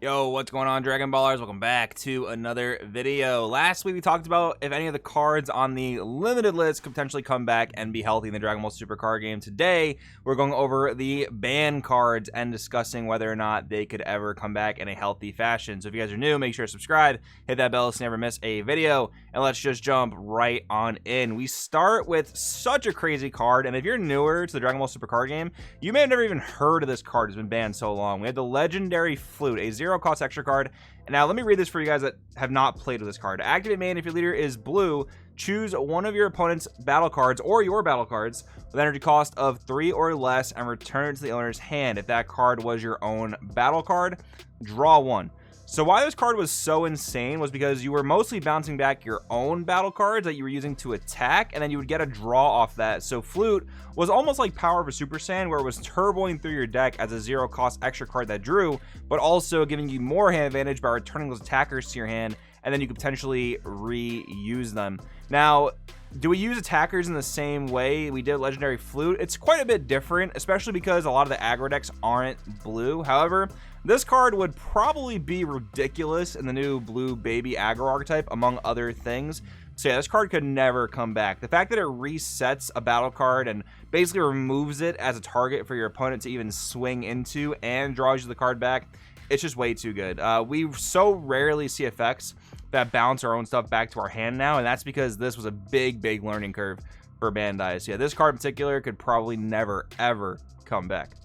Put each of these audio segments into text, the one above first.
Yo, what's going on, Dragon Ballers? Welcome back to another video. Last week we talked about if any of the cards on the limited list could potentially come back and be healthy in the Dragon Ball Super card game. Today, we're going over the banned cards and discussing whether or not they could ever come back in a healthy fashion. So if you guys are new, make sure to subscribe, hit that bell so you never miss a video, and let's just jump right on in. We start with such a crazy card, and if you're newer to the Dragon Ball Super card game, you may have never even heard of this card. It's been banned so long. We have the Legendary Flute, a zero-cost extra card. And now let me read this for you guys that have not played with this card. Activate main if your leader is blue. Choose one of your opponent's battle cards or your battle cards with energy cost of 3 or less and return it to the owner's hand. If that card was your own battle card, draw one. So why this card was so insane was because you were mostly bouncing back your own battle cards that you were using to attack, and then you would get a draw off that. So Flute was almost like Power of a Super Saiyan, where it was turboing through your deck as a zero-cost extra card that drew, but also giving you more hand advantage by returning those attackers to your hand, and then you could potentially reuse them. Now, do we use attackers in the same way we did Legendary Flute? It's quite a bit different, especially because a lot of the aggro decks aren't blue. However, this card would probably be ridiculous in the new blue baby aggro archetype, among other things. So yeah, this card could never come back. The fact that it resets a battle card and basically removes it as a target for your opponent to even swing into and draws you the card back, it's just way too good. We so rarely see effects that bounce our own stuff back to our hand now, and that's because this was a big learning curve for Bandai. So yeah, this card in particular could probably never, ever come back.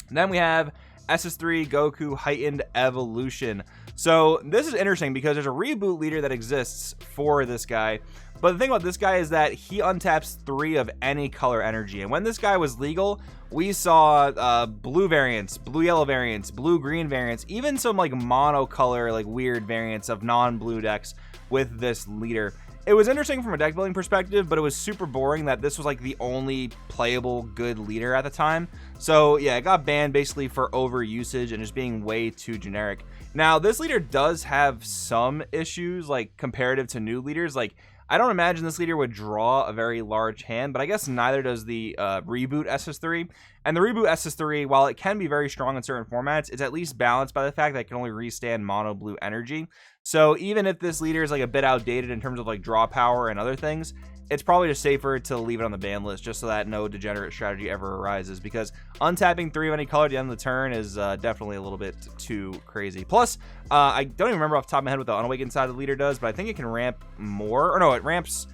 And then we have SS3 Goku Heightened Evolution. So this is interesting because there's a reboot leader that exists for this guy. But the thing about this guy is that he untaps 3 of any color energy. And when this guy was legal, we saw blue variants, blue-yellow variants, blue-green variants, even some like monocolor, like weird variants of non-blue decks with this leader. It was interesting from a deck building perspective, but it was super boring that this was like the only playable good leader at the time. So yeah, it got banned basically for overusage and just being way too generic. Now, this leader does have some issues, like comparative to new leaders. Like, I don't imagine this leader would draw a very large hand, but I guess neither does the reboot SS3. And the reboot SS3, while it can be very strong in certain formats, it's at least balanced by the fact that it can only restand mono blue energy. So even if this leader is like a bit outdated in terms of like draw power and other things, it's probably just safer to leave it on the ban list just so that no degenerate strategy ever arises, because untapping 3 of any color at the end of the turn is definitely a little bit too crazy. Plus, I don't even remember off the top of my head what the unawakened side of the leader does, but I think it can ramp more, or no, it ramps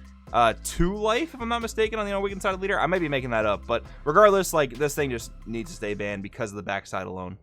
2 life if I'm not mistaken on the unawakened side of the leader. I might be making that up, but regardless, like, this thing just needs to stay banned because of the backside alone.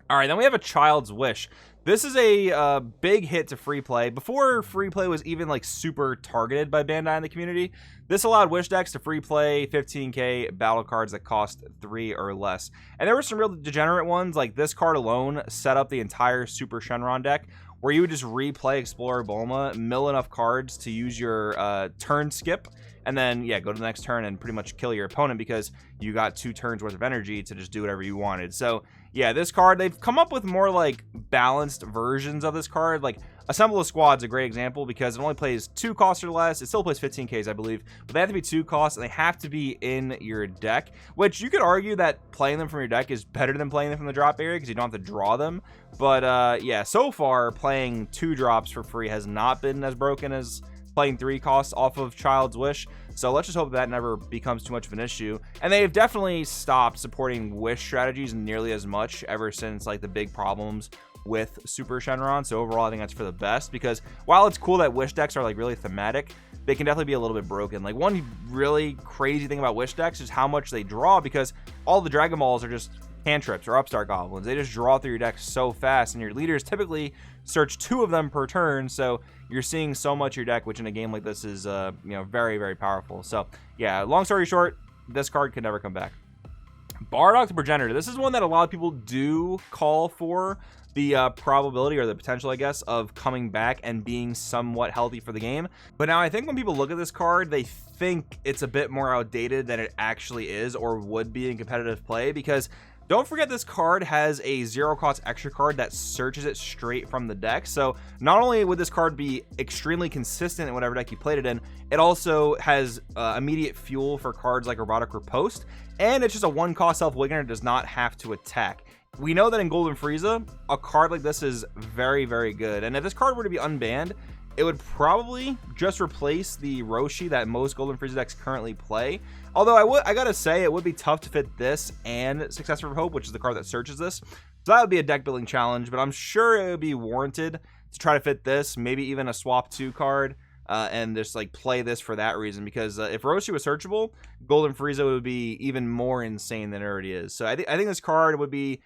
All right, then we have a Child's Wish. This is a big hit to free play. Before free play was even like super targeted by Bandai in the community, this allowed Wish decks to free play 15k battle cards that cost 3 or less. And there were some real degenerate ones, like this card alone set up the entire Super Shenron deck, where you would just replay Explorer Bulma, mill enough cards to use your turn skip, and then yeah, go to the next turn and pretty much kill your opponent because you got 2 turns worth of energy to just do whatever you wanted. So yeah, this card, they've come up with more like balanced versions of this card. Like Assemble a Squad's a great example because it only plays 2 costs or less. It still plays 15Ks, I believe, but they have to be 2 costs and they have to be in your deck, which you could argue that playing them from your deck is better than playing them from the drop area because you don't have to draw them. But yeah, so far playing 2 drops for free has not been as broken as playing 3 costs off of Child's Wish. So let's just hope that never becomes too much of an issue. And they've definitely stopped supporting Wish strategies nearly as much ever since like the big problems with Super Shenron. So overall, I think that's for the best, because while it's cool that Wish decks are like really thematic, they can definitely be a little bit broken. Like one really crazy thing about Wish decks is how much they draw, because all the Dragon Balls are just cantrips or upstart goblins. They just draw through your deck so fast, and your leaders typically search 2 of them per turn, so you're seeing so much of your deck, which in a game like this is you know, very powerful. So yeah, long story short, this card could never come back. Bardocks Protagonist. This is one that a lot of people do call for the probability or the potential, I guess, of coming back and being somewhat healthy for the game. But now I think when people look at this card, they think it's a bit more outdated than it actually is or would be in competitive play, because don't forget this card has a 0-cost extra card that searches it straight from the deck. So not only would this card be extremely consistent in whatever deck you played it in, it also has immediate fuel for cards like Robotic Riposte, and it's just a 1-cost self-awakener that does not have to attack. we know that in Golden Frieza, a card like this is very, very good. And if this card were to be unbanned, it would probably just replace the Roshi that most Golden Frieza decks currently play. Although I gotta say, it would be tough to fit this and Successor of Hope, which is the card that searches this. So that would be a deck building challenge, but I'm sure it would be warranted to try to fit this, maybe even a swap 2 card, and just like play this for that reason. Because if Roshi was searchable, Golden Frieza would be even more insane than it already is. So I think this card would be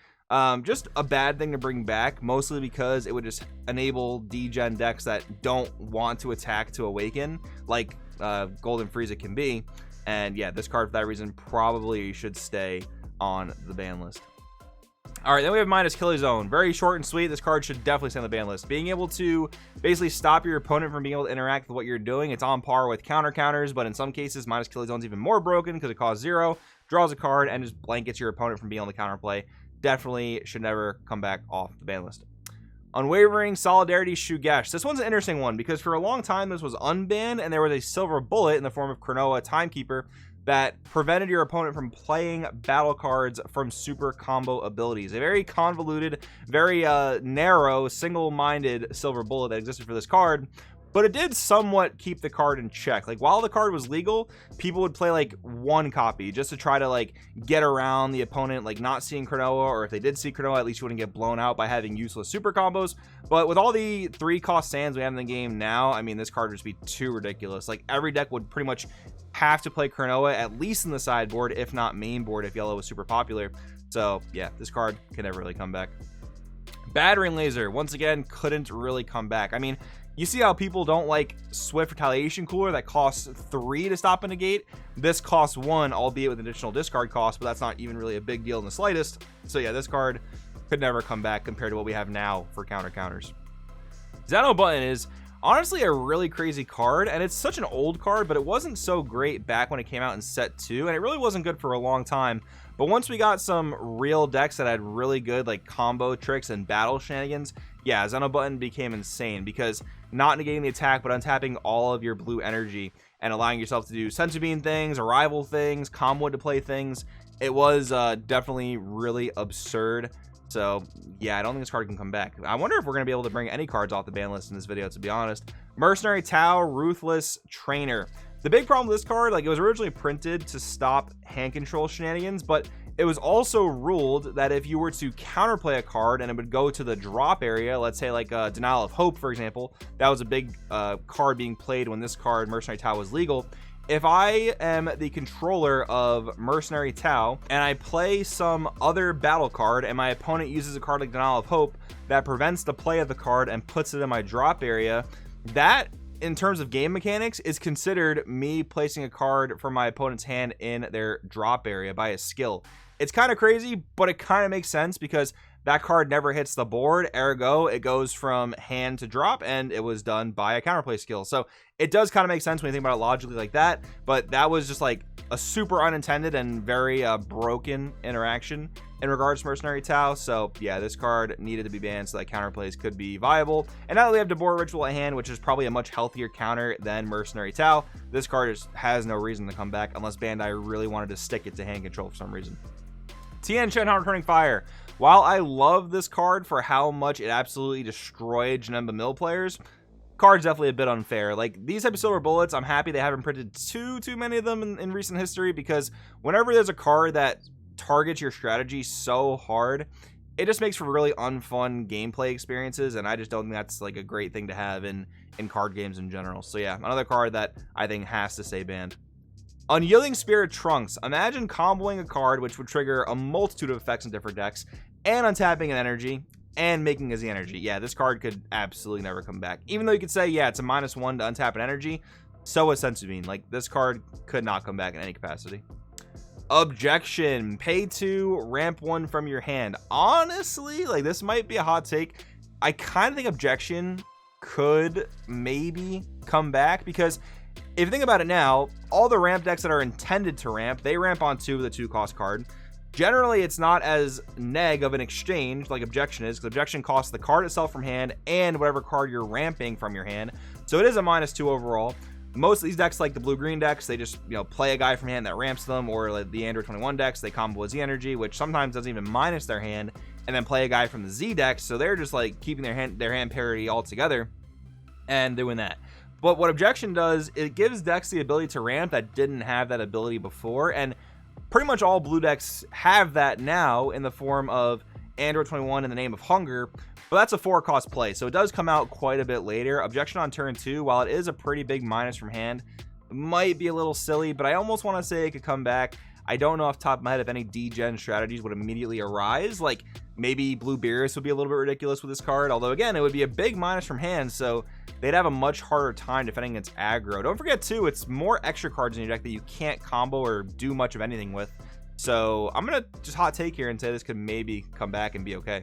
just a bad thing to bring back, mostly because it would just enable D-Gen decks that don't want to attack to awaken, like Golden Frieza can be. And yeah, this card for that reason probably should stay on the ban list. All right, then we have minus Killing Zone. Very short and sweet. This card should definitely stay on the ban list. Being able to basically stop your opponent from being able to interact with what you're doing. It's on par with counters, but in some cases, minus Killing Zone is even more broken because it costs 0, draws a card, and just blankets your opponent from being able to counterplay. Definitely should never come back off the ban list. Unwavering Solidarity Shugesh. This one's an interesting one because for a long time this was unbanned, and there was a silver bullet in the form of Cronoa Timekeeper that prevented your opponent from playing battle cards from super combo abilities. A very convoluted, very narrow, single-minded silver bullet that existed for this card, but it did somewhat keep the card in check. Like, while the card was legal, people would play like 1 copy just to try to like get around the opponent, like not seeing Cronoa, or if they did see Cronoa, at least you wouldn't get blown out by having useless super combos. But with all the 3-cost sands we have in the game now, I mean, this card would just be too ridiculous. Like, every deck would pretty much have to play Cronoa, at least in the sideboard, if not main board, if yellow was super popular. So yeah, this card can never really come back. Battering Laser, once again, couldn't really come back. I mean, you see how people don't like Swift Retaliation Cooler that costs 3 to stop and negate? This costs 1, albeit with additional discard cost, but that's not even really a big deal in the slightest. So yeah, this card could never come back compared to what we have now for counters. Xeno Button is honestly a really crazy card, and it's such an old card, but it wasn't so great back when it came out in set 2, and it really wasn't good for a long time. But once we got some real decks that had really good like combo tricks and battle shenanigans, yeah, Xeno Button became insane because not negating the attack but untapping all of your blue energy and allowing yourself to do Senzu Bean things, arrival things, combo to play things. It was definitely really absurd. So yeah, I don't think this card can come back. I wonder if we're going to be able to bring any cards off the ban list in this video, to be honest. Mercenary Tau, Ruthless Trainer. The big problem with this card, like, it was originally printed to stop hand control shenanigans, but it was also ruled that if you were to counterplay a card and it would go to the drop area, let's say like Denial of Hope, for example, that was a big card being played when this card, Mercenary Tau, was legal. If I am the controller of Mercenary Tau and I play some other battle card and my opponent uses a card like Denial of Hope that prevents the play of the card and puts it in my drop area, that, in terms of game mechanics, is considered me placing a card from my opponent's hand in their drop area by a skill. It's kind of crazy, but it kind of makes sense because that card never hits the board, ergo it goes from hand to drop, and it was done by a counterplay skill. So it does kind of make sense when you think about it logically like that, but that was just like a super unintended and very broken interaction in regards to Mercenary Tau. So yeah, this card needed to be banned so that counterplays could be viable. And now that we have Deborah Ritual at hand, which is probably a much healthier counter than Mercenary Tau, this card just has no reason to come back unless Bandai really wanted to stick it to hand control for some reason. Tien Shenhan Returning Fire. While I love this card for how much it absolutely destroyed Janemba Mill players, card's definitely a bit unfair. Like, these type of silver bullets, I'm happy they haven't printed too many of them in recent history, because whenever there's a card that targets your strategy so hard, it just makes for really unfun gameplay experiences, and I just don't think that's like a great thing to have in card games in general. So yeah, another card that I think has to stay banned. Unyielding Spirit Trunks. Imagine comboing a card which would trigger a multitude of effects in different decks, and untapping an energy, and making a Z energy. Yeah, this card could absolutely never come back. Even though you could say, yeah, it's a -1 to untap an energy, so is Senzu Bean. Like, this card could not come back in any capacity. Objection. Pay 2, ramp 1 from your hand. Honestly, like, this might be a hot take. I kind of think Objection could maybe come back, because if you think about it now, all the ramp decks that are intended to ramp, they ramp on 2 with a 2-cost card. Generally, it's not as neg of an exchange like Objection is, because Objection costs the card itself from hand and whatever card you're ramping from your hand. So it is a -2 overall. Most of these decks, like the blue-green decks, they just, you know, play a guy from hand that ramps them, or like the Android 21 decks, they combo a Z energy, which sometimes doesn't even minus their hand, and then play a guy from the Z deck, so they're just like keeping their hand parity all together and doing that. But what Objection does, it gives decks the ability to ramp that didn't have that ability before, and pretty much all blue decks have that now in the form of Android 21 in the Name of Hunger, but that's a 4-cost play, so it does come out quite a bit later. Objection on turn 2, while it is a pretty big minus from hand, might be a little silly, but I almost want to say it could come back. I don't know off the top of my head if any D-Gen strategies would immediately arise, like maybe Blue Beerus would be a little bit ridiculous with this card, although again, it would be a big minus from hand, so they'd have a much harder time defending against aggro. Don't forget too, it's more extra cards in your deck that you can't combo or do much of anything with, so I'm gonna just hot take here and say this could maybe come back and be okay.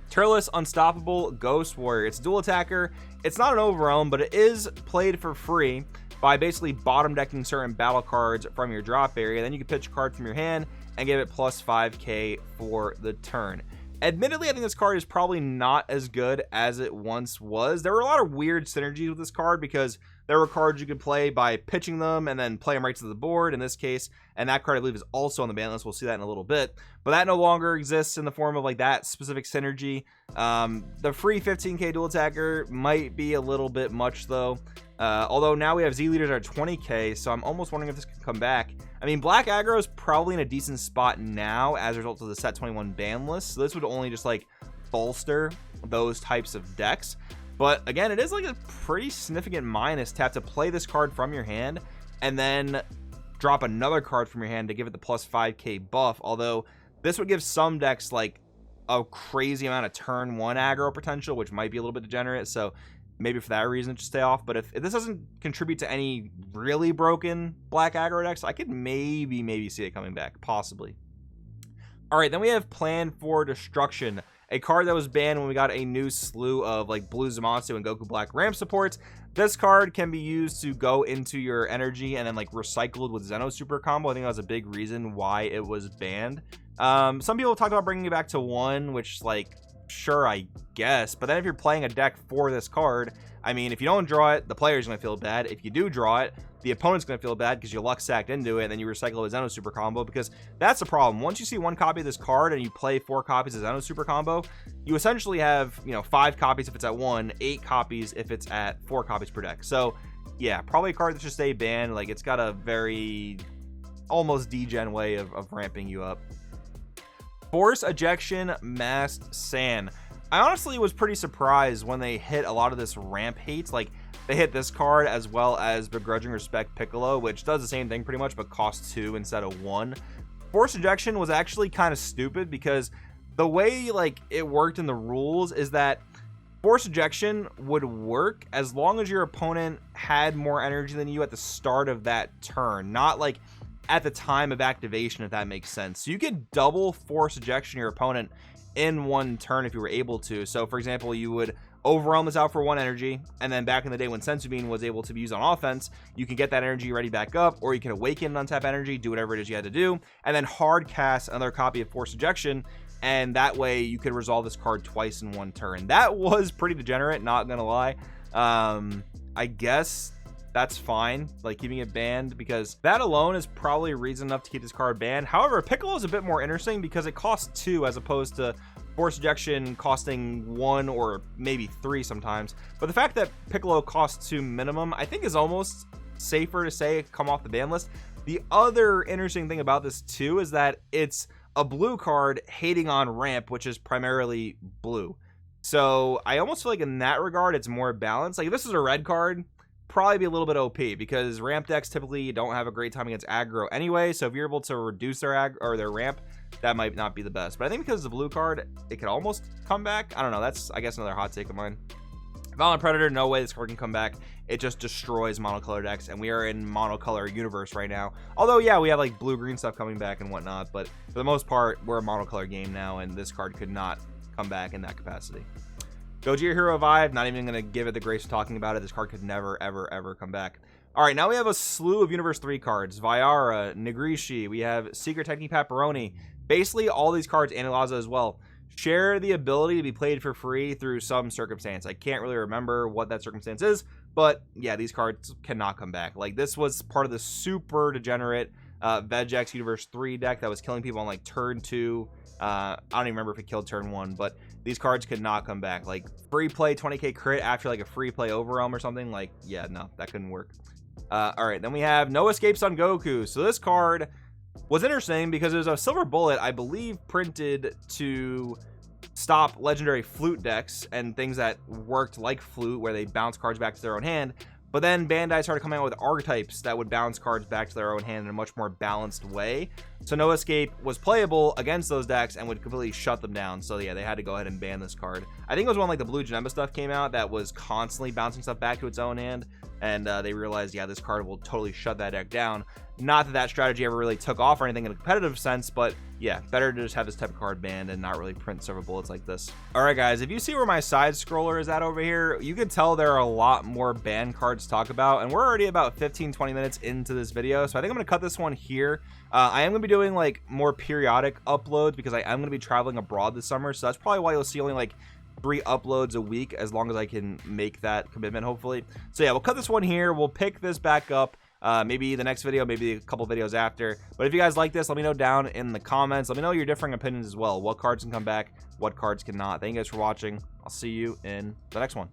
Trellis Unstoppable Ghost Warrior. It's a dual attacker. It's not an overwhelm, but it is played for free by basically bottom decking certain battle cards from your drop area. Then you can pitch a card from your hand and give it plus 5k for the turn. Admittedly, I think this card is probably not as good as it once was. There were a lot of weird synergies with this card because there were cards you could play by pitching them and then play them right to the board in this case, and that card I believe is also on the ban list. We'll see that in a little bit, but that no longer exists in the form of like that specific synergy. The free 15k dual attacker might be a little bit much though, although now we have Z leaders at 20k, so I'm almost wondering if this can come back. I mean, black aggro is probably in a decent spot now as a result of the set 21 ban list, so this would only just like bolster those types of decks. But again, it is like a pretty significant minus to have to play this card from your hand and then drop another card from your hand to give it the plus 5k buff, although this would give some decks like a crazy amount of turn 1 aggro potential, which might be a little bit degenerate, so maybe for that reason just stay off. But if this doesn't contribute to any really broken black aggro decks, I could maybe see it coming back, possibly. All right, then we have Plan for Destruction, a card that was banned when we got a new slew of like Blue Zamasu and Goku Black ramp supports. This card can be used to go into your energy and then like recycled with Zeno Super combo. I think that was a big reason why it was banned. Some people talk about bringing it back to 1, which like sure, I guess, but then if you're playing a deck for this card, I mean, if you don't draw it, the player's gonna feel bad. If you do draw it, the opponent's gonna feel bad because you luck sacked into it and then you recycle a Zeno Super combo, because that's the problem. Once you see 1 copy of this card and you play 4 copies of Zeno Super combo, you essentially have, you know, 5 copies if it's at 1, 8 copies if it's at 4 copies per deck. So yeah, probably a card that should stay banned. Like, it's got a very almost degen way of ramping you up. Force Ejection Masked Sand. I honestly was pretty surprised when they hit a lot of this ramp hate. Like, they hit this card as well as Begrudging Respect Piccolo, which does the same thing pretty much, but costs 2 instead of 1. Force Ejection was actually kind of stupid because the way like it worked in the rules is that Force Ejection would work as long as your opponent had more energy than you at the start of that turn, not like at the time of activation, if that makes sense. So you could double Force Ejection your opponent in 1 turn if you were able to. So for example, you would overwhelm this out for 1 energy, and then back in the day when Senzu Bean was able to be used on offense, you can get that energy ready back up, or you can awaken and untap energy, do whatever it is you had to do, and then hard cast another copy of Force Ejection, and that way you could resolve this card twice in 1 turn. That was pretty degenerate, not gonna lie. I guess that's fine, like keeping it banned, because that alone is probably reason enough to keep this card banned. However, Piccolo is a bit more interesting because it costs 2 as opposed to Force Ejection costing 1 or maybe 3 sometimes. But the fact that Piccolo costs 2 minimum, I think is almost safer to say come off the ban list. The other interesting thing about this too is that it's a blue card hating on ramp, which is primarily blue. So I almost feel like in that regard, it's more balanced. Like if this is a red card, probably be a little bit OP because ramp decks typically don't have a great time against aggro anyway. So if you're able to reduce their aggro or their ramp, that might not be the best. But I think because it's a blue card, it could almost come back. I don't know. That's, I guess, another hot take of mine. Violin Predator, no way this card can come back. It just destroys monocolor decks, and we are in monocolor universe right now. Although, yeah, we have like blue-green stuff coming back and whatnot, but for the most part, we're a monocolor game now, and this card could not come back in that capacity. Gojira Hero Vibe, not even going to give it the grace of talking about it. This card could never, ever come back. All right, now we have a slew of Universe 3 cards. Viara, Nigrishi, we have Secret Technique Pepperoni. Basically, all these cards, and Elaza as well, share the ability to be played for free through some circumstance. I can't really remember what that circumstance is, but yeah, these cards cannot come back. Like, this was part of the super degenerate Vegeta Universe 3 deck that was killing people on like turn 2 I don't even remember if it killed turn 1, but these cards could not come back. Like free play 20k crit after like a free play overwhelm or something, like, yeah, no, that couldn't work. All right, then we have No Escapes on Goku. So this card was interesting because it was a silver bullet, I believe, printed to stop legendary flute decks and things that worked like flute, where they bounce cards back to their own hand. But then Bandai started coming out with archetypes that would bounce cards back to their own hand in a much more balanced way. So No Escape was playable against those decks and would completely shut them down. So yeah, they had to go ahead and ban this card. I think it was when like the Blue Janemba stuff came out that was constantly bouncing stuff back to its own hand. And they realized, yeah, this card will totally shut that deck down. Not that that strategy ever really took off or anything in a competitive sense, but yeah, better to just have this type of card banned and not really print silver bullets like this. All right, guys, if you see where my side scroller is at over here, you can tell there are a lot more banned cards to talk about, and we're already about 15-20 minutes into this video, so I think I'm going to cut this one here. I am going to be doing like more periodic uploads because I am going to be traveling abroad this summer, so that's probably why you'll see only like 3 uploads a week, as long as I can make that commitment, hopefully. So yeah, we'll cut this one here. We'll pick this back up maybe the next video, maybe a couple videos after. But if you guys like this, let me know down in the comments. Let me know your differing opinions as well. What cards can come back, what cards cannot. Thank you guys for watching. I'll see you in the next one.